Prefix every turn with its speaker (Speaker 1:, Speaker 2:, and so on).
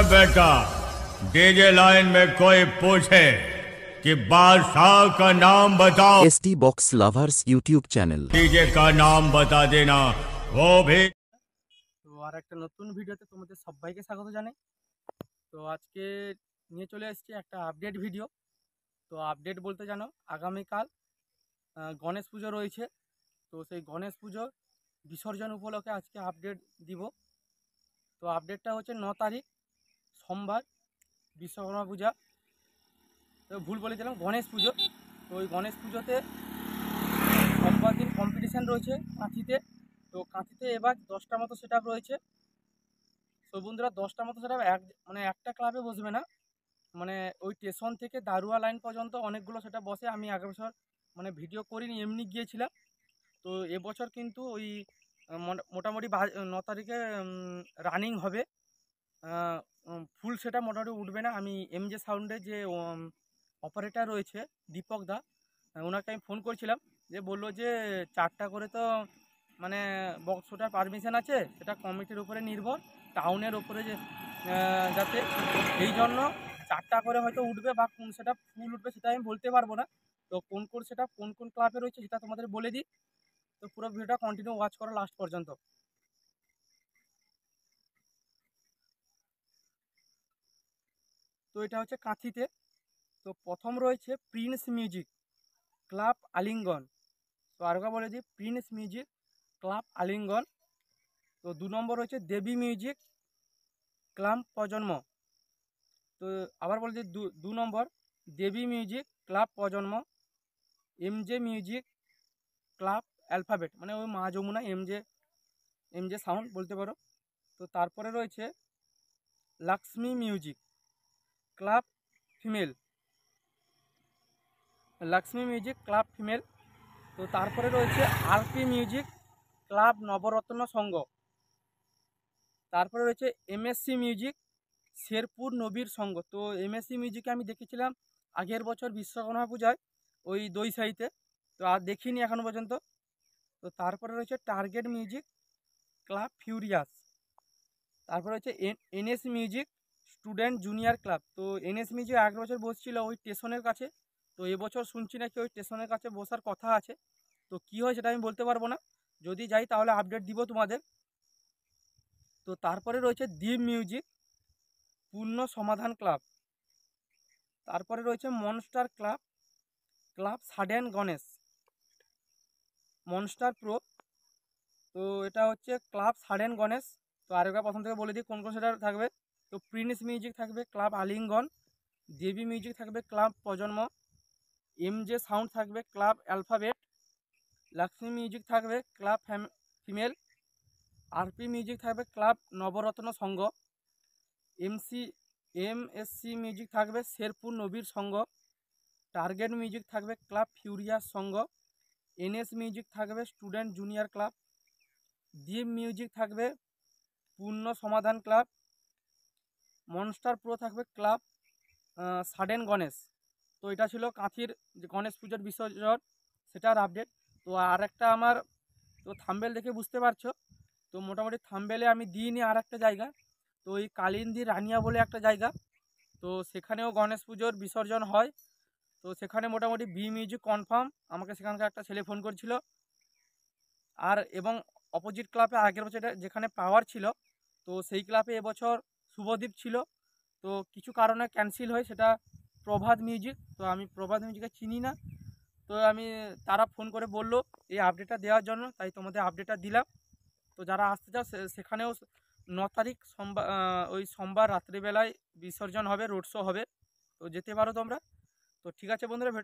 Speaker 1: बेटा, DJ line में कोई पूछे कि बादशाह का नाम बताओ,
Speaker 2: ST box lovers YouTube channel
Speaker 1: DJ का नाम बता देना, वो भी।
Speaker 3: তো আর একটা নতুন ভিডিওতে তোমাদের সবাইকে স্বাগত জানাই। তো আজকে নিয়ে চলে এসেছি একটা আপডেট ভিডিও। তো আপডেট বলতে জানো আগামীকাল গণেশ পুজো রয়েছে। তো সেই গণেশ পুজো বিসর্জন উপলক্ষে আজকে আপডেট দিব। তো আপডেটটা হচ্ছে 9 তারিখ সোমবার বিশ্বকর্মা পূজা, তো ভুল বলেছিলাম গণেশ পুজো। তো ওই গণেশ পুজোতে সোমবার দিন কম্পিটিশান রয়েছে কাঁথিতে। তো কাঁথিতে এবার 10টা মতো সেট আপ রয়েছে। তো বন্ধুরা 10টা মতো সেট আপ একটা ক্লাবে বসবে না, মানে ওই স্টেশন থেকে দারুয়া লাইন পর্যন্ত অনেকগুলো সেটা বসে। আমি আগের বছর ভিডিও করিনি, এমনি গিয়েছিলাম। তো এবছর কিন্তু ওই মোটামুটি 9 তারিখে রানিং হবে। ফুল সেটা মোটামুটি উঠবে না। আমি এমজে সাউন্ডের যে অপারেটর রয়েছে দীপক দা, ওনাকে আমি ফোন করেছিলাম, যে বললো যে 4টা করে তো বক্সটার পারমিশন আছে, সেটা কমিটির উপরে নির্ভর, টাউনের উপরে যে যাতে, এই জন্য 4টা করে হয়তো উঠবে, বা কোন সেটা ফুল উঠবে সেটা আমি বলতে পারবো না। তো কোন সেটা কোন ক্লাবে রয়েছে সেটা তোমাদের বলে দিই। তো পুরো ভিডিওটা কন্টিনিউ ওয়াচ করো লাস্ট পর্যন্ত। তো এটা হচ্ছে কাঁথিতে। তো প্রথম রয়েছে প্রিন্স মিউজিক ক্লাব আলিঙ্গন। তো আরেকবার বলে দিই, প্রিন্স মিউজিক ক্লাব আলিঙ্গন। তো 2 নম্বর রয়েছে দেবী মিউজিক ক্লাব প্রজন্ম। তো আবার বলে দিই 2 নম্বর দেবী মিউজিক ক্লাব প্রজন্ম, এমজে মিউজিক ক্লাব অ্যালফাবেট, মানে ওই মা যমুনা এমজে সাউন্ড বলতে পারো। তো তারপরে রয়েছে Lakshmi music club female, Lakshmi music club female. তো তারপরে রয়েছে আরপি মিউজিক ক্লাব নবরত্ন সংঘ। তারপরে রয়েছে এমএসসি মিউজিক শেরপুর নবীর সংঘ। তো এমএসসি মিউজিকে আমি দেখেছিলাম আগের বছর বিশ্বকর্মা পূজায় ওই দইসাইতে, তো আর দেখিনি এখনও পর্যন্ত। তো তারপরে রয়েছে টার্গেট মিউজিক ক্লাব ফিউরিয়াস। তারপরে হচ্ছে NS music student junior club. তো এনএস মিউজিক আগের বছর বসছিল ওই স্টেশনের কাছে, তো এবছর শুনছি নাকি ওই স্টেশনের কাছে বসার কথা আছে। তো কী হয় সেটা আমি বলতে পারবো না, যদি যাই তাহলে আপডেট দিব তোমাদের। তো তারপরে রয়েছে দ্বীপ মিউজিক পূর্ণ সমাধান ক্লাব। তারপরে রয়েছে monster club sudden Ganesh, monster pro. তো এটা হচ্ছে ক্লাব সাডেন গণেশ। তো আরেকবার প্রথম থেকে বলে দিই কোন সেটা থাকবে। তো প্রিন্স মিউজিক থাকবে ক্লাব আলিঙ্গন, দেবী মিউজিক থাকবে ক্লাব প্রজন্ম, এমজে সাউন্ড থাকবে ক্লাব অ্যালফাবেট, লক্ষ্মী মিউজিক থাকবে ক্লাব ফিমেল, আরপি মিউজিক থাকবে ক্লাব নবরত্ন সংঘ, এমএসসি মিউজিক থাকবে শেরপুর নবীর সংঘ, টার্গেট মিউজিক থাকবে ক্লাব ফিউরিয়াস সংঘ, এনএস মিউজিক থাকবে স্টুডেন্ট জুনিয়র ক্লাব, দ্বীপ মিউজিক থাকবে পূর্ণ সমাধান ক্লাব, মনস্টার প্রো থাকবে ক্লাব সাডেন গণেশ। তো এটা ছিল কাঁথির যে গণেশ পুজোর বিসর্জন সেটার আপডেট। তো আর একটা আমার, তো থাম্বেল দেখে বুঝতে পারছো, তো মোটামুটি থাম্বেলে আমি দিইনি আর একটা জায়গা, তো ওই কালিন্দি রানিয়া বলে একটা জায়গা, তো সেখানেও গণেশ পুজোর বিসর্জন হয়। তো সেখানে মোটামুটি বি মিউজিক কনফার্ম, আমাকে সেখানকার একটা ছেলে ফোন করেছিল। আর এবং অপোজিট ক্লাবে আগের বছর যেখানে পাওয়ার ছিল, তো সেই ক্লাবে এবছর শুভদীপ ছিল, তো কিছু কারণে ক্যান্সেল হয় সেটা প্রভাত মিউজিক। তো আমি প্রভাত মিউজিকে চিনি না, তো তারা ফোন করে বলল এই আপডেটটা দেওয়ার জন্য, তাই তোমাদের আপডেটটা দিলাম। তো যারা আসতে চাও সেখানেও 9 তারিখ সোমবার, ওই সোমবার রাত্রিবেলায় বিসর্জন হবে, রোড শো হবে, তো যেতে পারো তোমরা। তো ঠিক আছে বন্ধুরা।